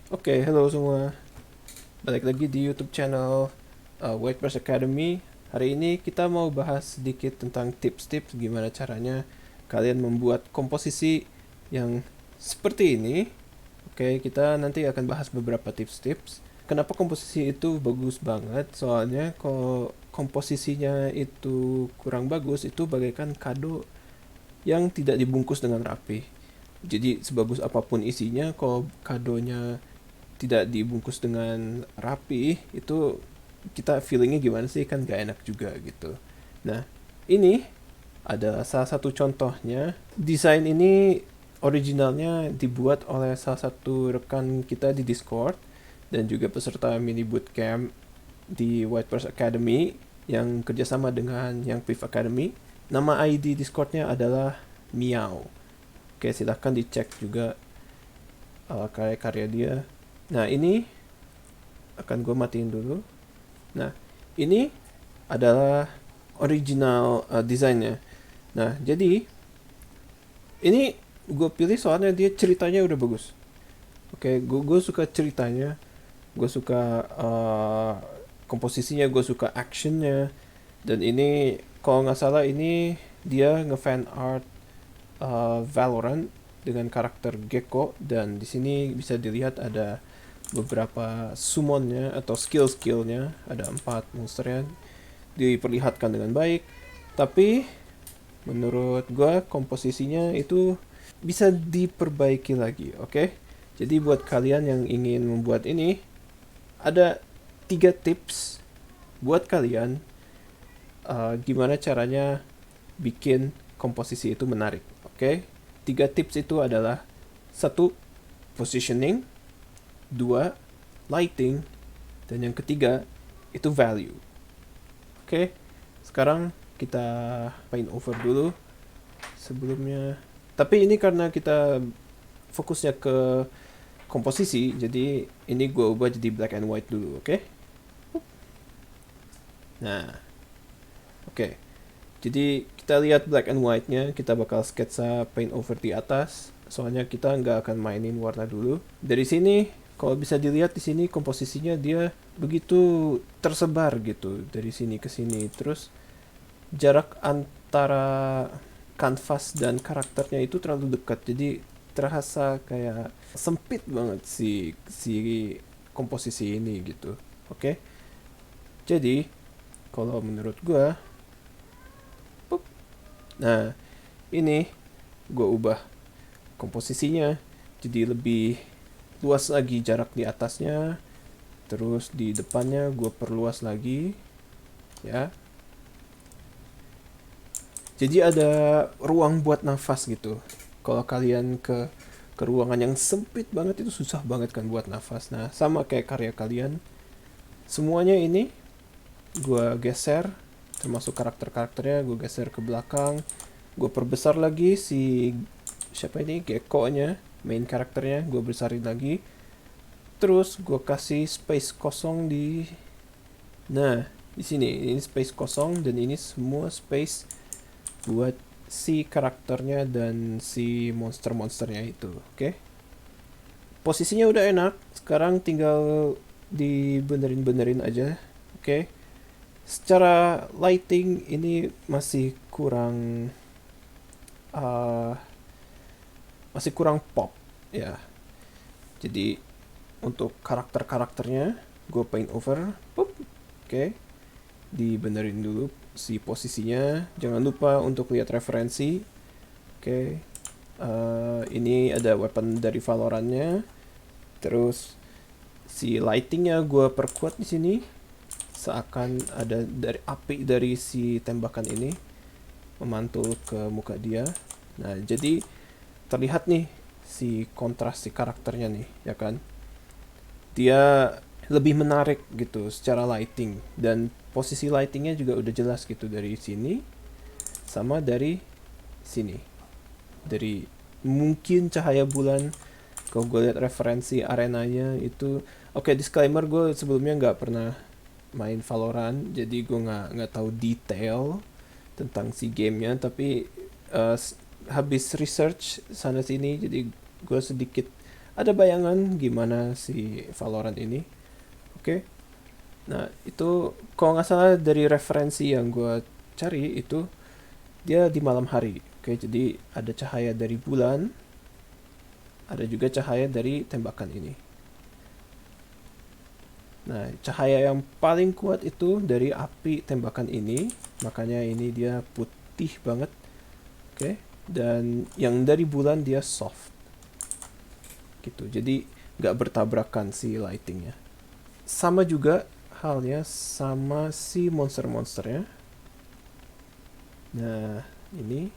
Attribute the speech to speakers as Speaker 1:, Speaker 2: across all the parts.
Speaker 1: Oke, halo semua. Balik lagi di YouTube channel Whitebird Academy. Hari ini kita mau bahas sedikit tentang tips-tips gimana caranya kalian membuat komposisi yang seperti ini. Oke, kita nanti akan bahas beberapa tips-tips. Kenapa komposisi itu bagus banget? Soalnya kalau komposisinya itu kurang bagus, itu bagaikan kado yang tidak dibungkus dengan rapi. Jadi sebagus apapun isinya, kalau kadonya tidak dibungkus dengan rapi, itu kita feelingnya gimana sih, kan gak enak juga gitu. Nah, ini adalah salah satu contohnya. Desain ini originalnya dibuat oleh salah satu rekan kita di Discord dan juga peserta mini bootcamp di Whitebird Academy yang kerjasama dengan yang PIF Academy. Nama ID Discordnya adalah Miao. Oke, silahkan dicek juga karya-karya dia. Nah, ini akan gue matiin dulu. Nah, ini adalah original desainnya. Nah, jadi ini gue pilih soalnya dia ceritanya udah bagus. Oke, gue suka ceritanya, gue suka komposisinya, gue suka actionnya. Dan ini kalau nggak salah ini dia nge-fan art Valorant dengan karakter Gecko, dan di sini bisa dilihat ada beberapa summonnya atau skill-skillnya, ada 4 monsternya diperlihatkan dengan baik. Tapi menurut gue komposisinya itu bisa diperbaiki lagi, oke? Jadi buat kalian yang ingin membuat ini, ada 3 tips buat kalian gimana caranya bikin komposisi itu menarik, oke? 3 tips itu adalah: 1. Positioning, 2. Lighting, dan yang ketiga itu value. Oke, sekarang kita paint over dulu sebelumnya. Tapi ini karena kita fokusnya ke komposisi, jadi ini gue ubah jadi black and white dulu, oke? Nah, oke. Jadi kita lihat black and white-nya, kita bakal sketsa paint over di atas. Soalnya kita nggak akan mainin warna dulu. Dari sini, kalau bisa dilihat di sini komposisinya dia begitu tersebar gitu dari sini ke sini. Terus jarak antara kanvas dan karakternya itu terlalu dekat. Jadi terasa kayak sempit banget si komposisi ini gitu. Oke. Jadi kalau menurut gua, nah, ini gue ubah komposisinya jadi lebih luas lagi jarak di atasnya. Terus di depannya gue perluas lagi, ya. Jadi ada ruang buat nafas gitu. Kalau kalian ke ruangan yang sempit banget itu susah banget kan buat nafas. Nah, sama kayak karya kalian, semuanya ini gue geser, termasuk karakter-karakternya gue geser ke belakang. Gue perbesar lagi si siapa ini, Gecko-nya, main karakternya gue besarin lagi. Terus gue kasih space kosong di, nah, di sini ini space kosong, dan ini semua space buat si karakternya dan si monster-monsternya itu, oke? Posisinya udah enak, sekarang tinggal dibenerin-benerin aja, oke? Secara lighting ini uh, masih kurang pop, ya. Jadi untuk karakter-karakternya gue paint over, oke? Dibenerin dulu si posisinya. Jangan lupa untuk lihat referensi, oke? Ini ada weapon dari Valorantnya. Terus si lightingnya gue perkuat di sini, seakan ada dari api dari si tembakan ini memantul ke muka dia. Nah, jadi terlihat nih si kontras si karakternya nih, ya kan? Dia lebih menarik gitu secara lighting, dan posisi lightingnya juga udah jelas gitu dari sini sama dari sini. Dari mungkin cahaya bulan, kalau gue lihat referensi arenanya itu, oke, disclaimer, gue sebelumnya nggak pernah main Valorant, jadi gue nggak tahu detail tentang si gamenya. Tapi habis research sana sini, jadi gue sedikit ada bayangan gimana si Valorant ini. Oke. Nah, itu kalau nggak salah dari referensi yang gue cari itu dia di malam hari. Oke, jadi ada cahaya dari bulan, ada juga cahaya dari tembakan ini. Nah, cahaya yang paling kuat itu dari api tembakan ini, makanya ini dia putih banget. Oke, dan yang dari bulan dia soft. Gitu, jadi nggak bertabrakan si lightingnya. Sama juga halnya sama si monster-monsternya. Nah, ini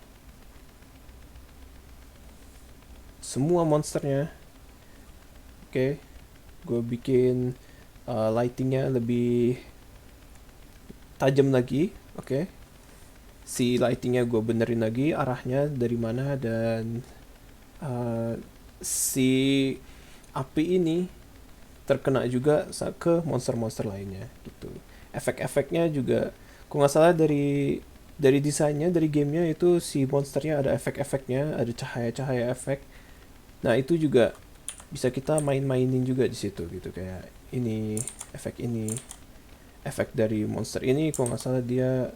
Speaker 1: semua monsternya. Oke, gue bikin lightingnya lebih tajam lagi. Oke, si lightingnya gue benerin lagi arahnya dari mana, dan si api ini terkena juga ke monster-monster lainnya gitu. Efek-efeknya juga, kalau nggak salah dari desainnya, dari gamenya itu si monsternya ada efek-efeknya, ada cahaya-cahaya efek. Nah itu juga bisa kita main-mainin juga di situ gitu, kayak ini efek dari monster ini, kalau nggak salah dia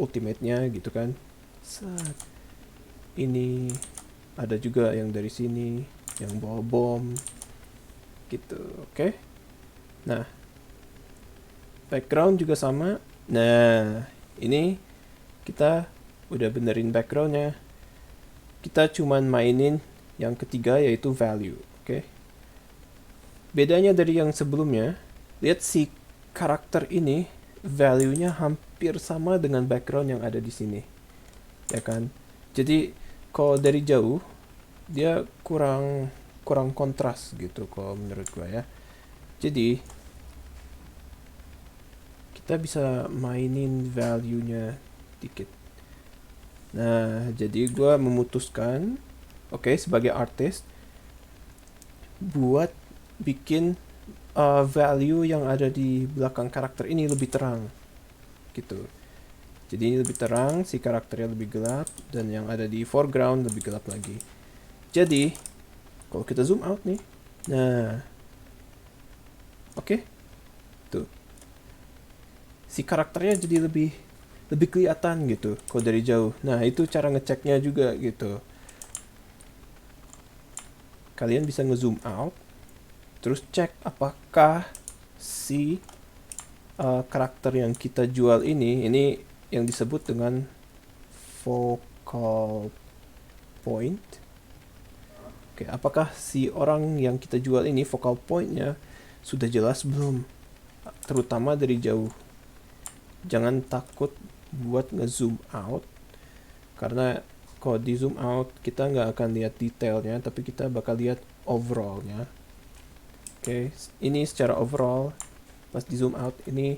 Speaker 1: ultimate-nya gitu kan. Set. Ini ada juga yang dari sini yang bawa bom gitu. Oke. Nah, background juga sama. Nah, ini kita udah benerin backgroundnya. Kita cuman mainin yang ketiga, yaitu value. Oke. Bedanya dari yang sebelumnya, lihat si karakter ini value-nya hampir sama dengan background yang ada di sini. Ya kan? Jadi kalau dari jauh dia kurang kontras gitu kalau menurut gue ya. Jadi kita bisa mainin value-nya dikit. Nah, jadi gue memutuskan, oke, sebagai artist, buat bikin value yang ada di belakang karakter ini lebih terang gitu. Jadi ini lebih terang, si karakternya lebih gelap, dan yang ada di foreground lebih gelap lagi. Jadi kalau kita zoom out nih, nah, oke, tuh, si karakternya jadi lebih kelihatan gitu kalau dari jauh. Nah itu cara ngeceknya juga gitu. Kalian bisa ngezoom out, terus cek apakah si karakter yang kita jual ini yang disebut dengan focal point. Oke, apakah si orang yang kita jual ini focal point-nya sudah jelas belum? Terutama dari jauh. Jangan takut buat nge-zoom out, karena kalau di zoom out kita nggak akan lihat detailnya, tapi kita bakal lihat overallnya. Oke, ini secara overall, pas di zoom out ini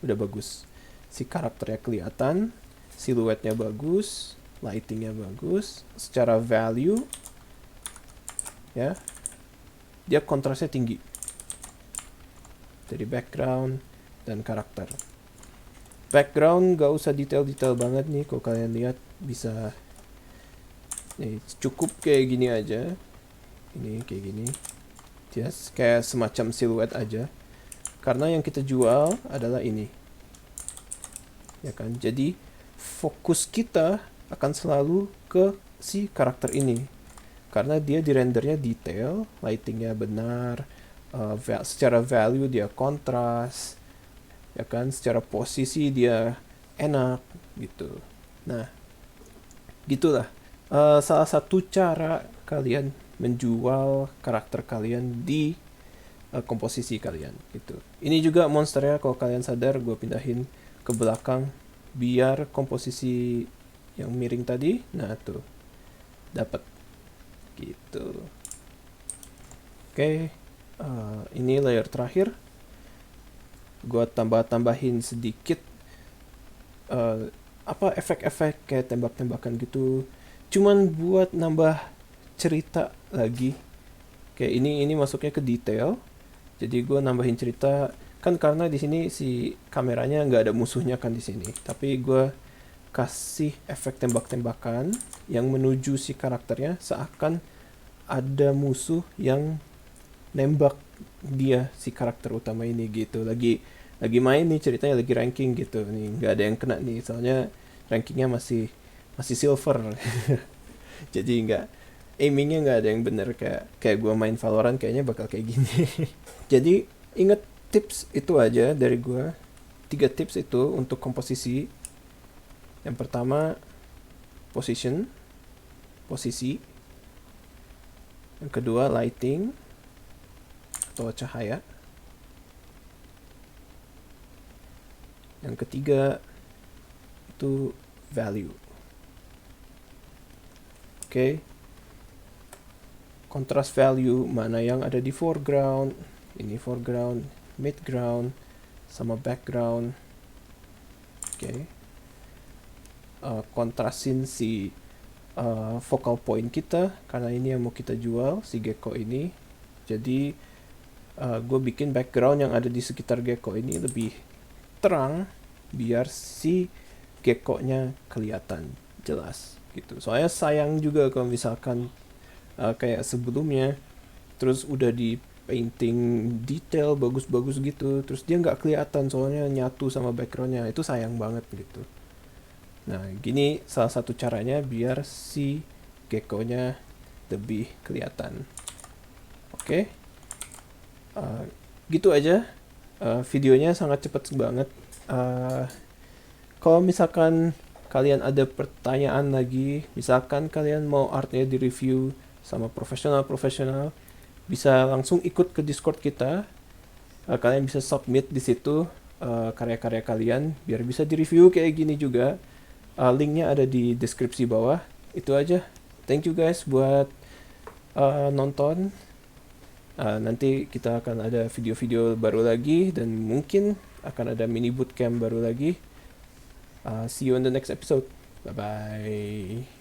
Speaker 1: udah bagus. Si karakternya kelihatan, siluetnya bagus, lightingnya bagus, secara value ya dia kontrasnya tinggi dari background dan karakter. Background gak usah detail-detail banget nih, kalau kalian lihat bisa nih, cukup kayak gini aja. Ini kayak gini, just kayak semacam siluet aja, karena yang kita jual adalah ini ya kan. Jadi fokus kita akan selalu ke si karakter ini, karena dia di rendernya detail, lightingnya benar, secara value dia kontras, ya kan, secara posisi dia enak gitu. Nah, gitulah salah satu cara kalian menjual karakter kalian di komposisi kalian gitu. Ini juga monsternya, kalau kalian sadar gue pindahin ke belakang biar komposisi yang miring tadi, nah tuh dapat gitu. Oke, ini layer terakhir. Gue tambahin sedikit efek-efek kayak tembak-tembakan gitu. Cuman buat nambah cerita lagi. Kayak ini masuknya ke detail. Jadi gue nambahin cerita kan, karena di sini si kameranya nggak ada musuhnya kan di sini. Tapi gue kasih efek tembak-tembakan yang menuju si karakternya, seakan ada musuh yang nembak dia, si karakter utama ini gitu. Lagi main nih, ceritanya lagi ranking gitu nih, nggak ada yang kena nih soalnya rankingnya masih masih silver. Jadi nggak, aimingnya nggak ada yang bener, kayak kayak gue main Valorant kayaknya bakal kayak gini. Jadi inget tips itu aja dari gue, 3 tips itu untuk komposisi. Yang pertama, posisi. Yang kedua, lighting atau cahaya. Yang ketiga itu value. Oke. Contrast value, mana yang ada di foreground, ini foreground, midground, sama background. Oke. Kontrasin si focal point kita, karena ini yang mau kita jual, si gecko ini. Jadi gue bikin background yang ada di sekitar gecko ini lebih terang biar si gecko-nya kelihatan jelas gitu. Soalnya sayang juga kalau misalkan kayak sebelumnya terus udah di painting detail bagus-bagus gitu, terus dia nggak kelihatan soalnya nyatu sama backgroundnya, itu sayang banget gitu. Nah, gini salah satu caranya biar si gecko-nya lebih kelihatan. Oke. Gitu aja. Videonya sangat cepat banget. Kalau misalkan kalian ada pertanyaan lagi, misalkan kalian mau artnya di-review sama profesional, bisa langsung ikut ke Discord kita. Kalian bisa submit di situ karya-karya kalian biar bisa di-review kayak gini juga. Linknya ada di deskripsi bawah. Itu aja. Thank you guys buat nonton. Nanti kita akan ada video-video baru lagi dan mungkin akan ada mini bootcamp baru lagi. See you in the next episode. Bye bye.